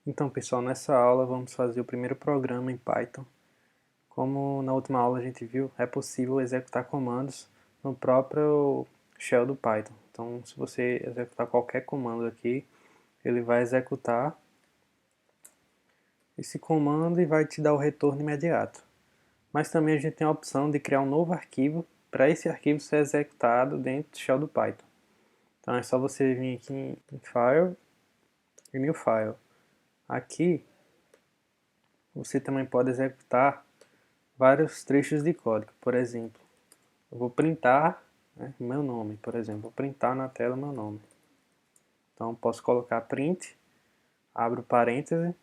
Então, pessoal, nessa aula vamos fazer o primeiro programa em Python. Como na última aula a gente viu, é possível executar comandos no próprio shell do Python. Então, se você executar qualquer comando aqui, ele vai executar esse comando e vai te dar o retorno imediato. Mas também a gente tem a opção de criar um novo arquivo para esse arquivo ser executado dentro do shell do Python. Então é só você vir aqui em File e New File. Aqui você também pode executar vários trechos de código. Por exemplo, eu vou printar meu nome, por exemplo, vou printar na tela meu nome. Então posso colocar print, abro parêntese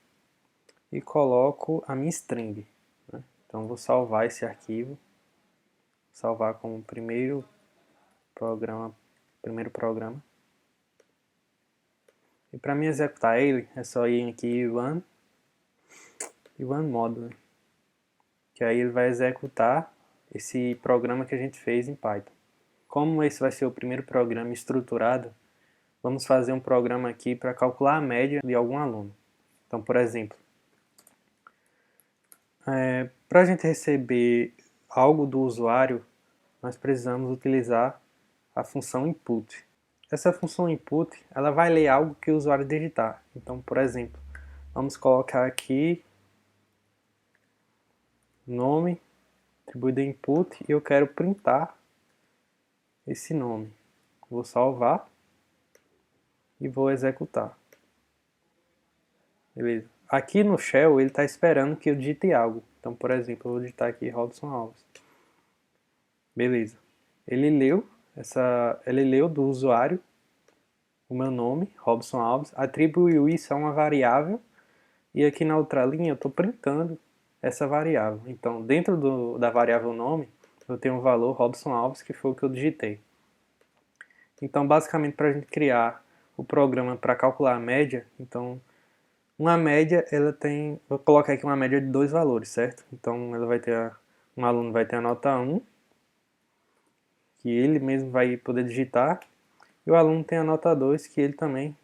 e coloco a minha string. Então vou salvar esse arquivo, salvar como primeiro programa. E para mim executar ele, é só ir aqui e run module, que aí ele vai executar esse programa que a gente fez em Python. Como esse vai ser o primeiro programa estruturado, vamos fazer um programa aqui para calcular a média de algum aluno. Então, por exemplo, para a gente receber algo do usuário, nós precisamos utilizar a função input. Essa função input, ela vai ler algo que o usuário digitar. Então, por exemplo, vamos colocar aqui nome, atribuído input, e eu quero printar esse nome. Vou salvar e vou executar. Beleza. Aqui no shell ele está esperando que eu digite algo. Então, por exemplo, eu vou digitar aqui Robson Alves. Beleza. Ele leu do usuário o meu nome, Robson Alves, atribuiu isso a uma variável e aqui na outra linha eu estou printando essa variável. Então, dentro da variável nome, eu tenho um valor Robson Alves, que foi o que eu digitei. Então, basicamente, para a gente criar o programa para calcular a média, então, uma média, ela tem, vou colocar aqui uma média de dois valores, certo? Então, ela vai ter um aluno vai ter a nota 1, que ele mesmo vai poder digitar, e o aluno tem a nota 2, que ele também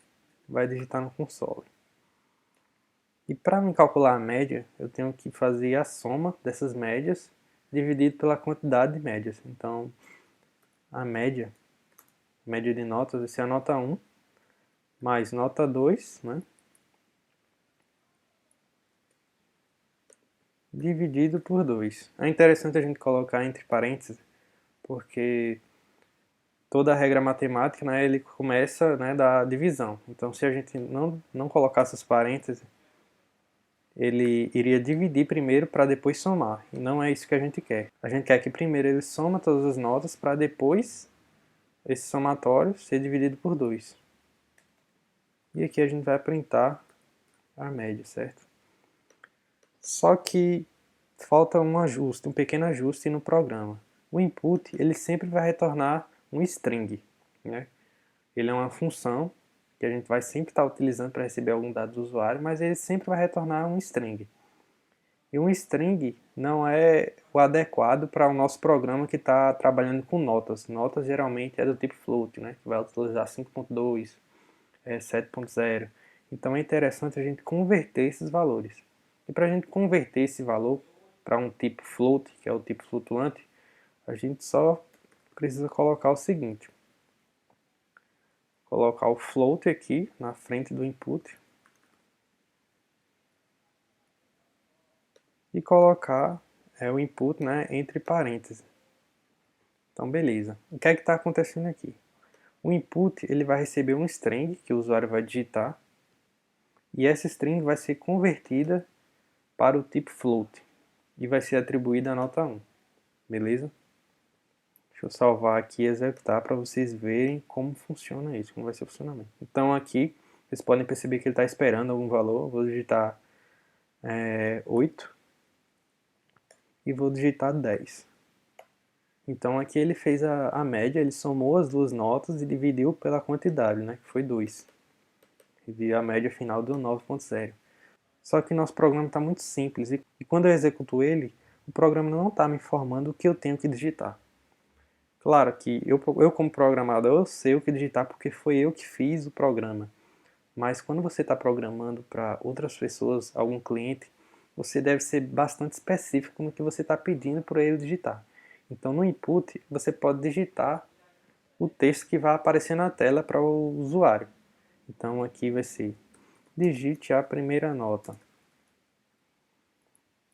vai digitar no console. E para me calcular a média, eu tenho que fazer a soma dessas médias dividido pela quantidade de médias. Então, a média de notas vai ser a nota 1 mais nota 2, né? Dividido por 2. É interessante a gente colocar entre parênteses, porque toda a regra matemática, né, ele começa, né, da divisão. Então, se a gente não colocar essas parênteses, ele iria dividir primeiro para depois somar. E não é isso que a gente quer. A gente quer que primeiro ele soma todas as notas para depois esse somatório ser dividido por 2. E aqui a gente vai printar a média, certo? Só que falta um ajuste, um pequeno ajuste no programa. O input, ele sempre vai retornar um string, né? Ele é uma função que a gente vai sempre estar utilizando para receber algum dado do usuário, mas ele sempre vai retornar um string. E um string não é o adequado para o nosso programa que está trabalhando com notas. Notas geralmente é do tipo float, né? Que vai utilizar 5.2, 7.0. Então é interessante a gente converter esses valores. E para a gente converter esse valor para um tipo float, que é o tipo flutuante, a gente só precisa colocar o seguinte. Colocar o float aqui na frente do input. E colocar o input, né, entre parênteses. Então beleza. O que é que está acontecendo aqui? O input ele vai receber um string que o usuário vai digitar. E essa string vai ser convertida para o tipo float e vai ser atribuída a nota 1. Beleza? Deixa eu salvar aqui e executar para vocês verem como funciona isso, como vai ser o funcionamento. Então aqui, vocês podem perceber que ele está esperando algum valor. Vou digitar 8 e vou digitar 10. Então aqui ele fez a média, ele somou as duas notas e dividiu pela quantidade, né, que foi 2. E a média final deu 9.0. Só que nosso programa está muito simples e quando eu executo ele, o programa não está me informando o que eu tenho que digitar. Claro que eu como programador eu sei o que digitar porque foi eu que fiz o programa. mas quando você está programando para outras pessoas, algum cliente, você deve ser bastante específico no que você está pedindo para ele digitar. Então, no input, você pode digitar o texto que vai aparecer na tela para o usuário. Então, aqui vai ser: digite a primeira nota,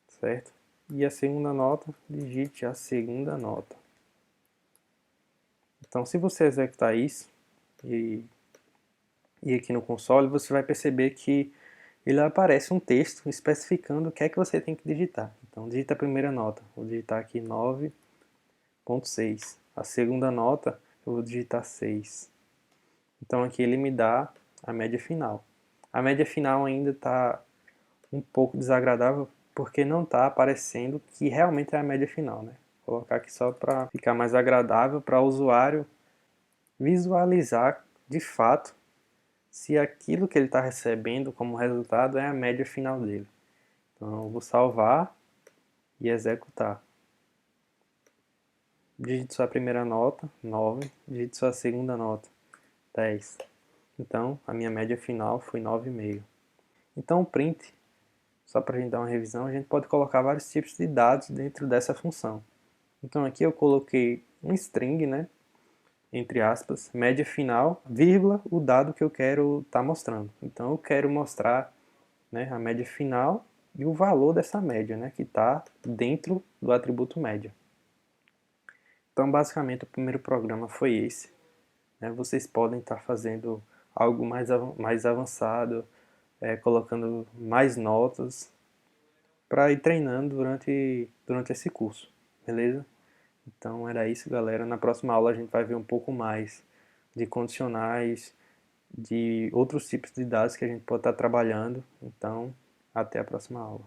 certo? E a segunda nota, digite a segunda nota. Então, se você executar isso e aqui no console, você vai perceber que ele aparece um texto especificando o que é que você tem que digitar. Então, digita a primeira nota. Vou digitar aqui 9.6. A segunda nota, eu vou digitar 6. Então, aqui ele me dá a média final. A média final ainda está um pouco desagradável porque não está aparecendo que realmente é a média final, né? Vou colocar aqui só para ficar mais agradável para o usuário visualizar de fato se aquilo que ele está recebendo como resultado é a média final dele. Então eu vou salvar e executar. Digite sua primeira nota, 9. Digite sua segunda nota, 10. Então a minha média final foi 9,5. Então o print, só para a gente dar uma revisão, a gente pode colocar vários tipos de dados dentro dessa função. Então aqui eu coloquei um string, né? Entre aspas, média final, vírgula, o dado que eu quero estar mostrando. Então eu quero mostrar, né, a média final e o valor dessa média, né, que está dentro do atributo média. Então basicamente o primeiro programa foi esse. Né? Vocês podem estar fazendo algo mais avançado, colocando mais notas para ir treinando durante esse curso, beleza? Então era isso, galera. Na próxima aula a gente vai ver um pouco mais de condicionais, de outros tipos de dados que a gente pode estar trabalhando. Então, até a próxima aula.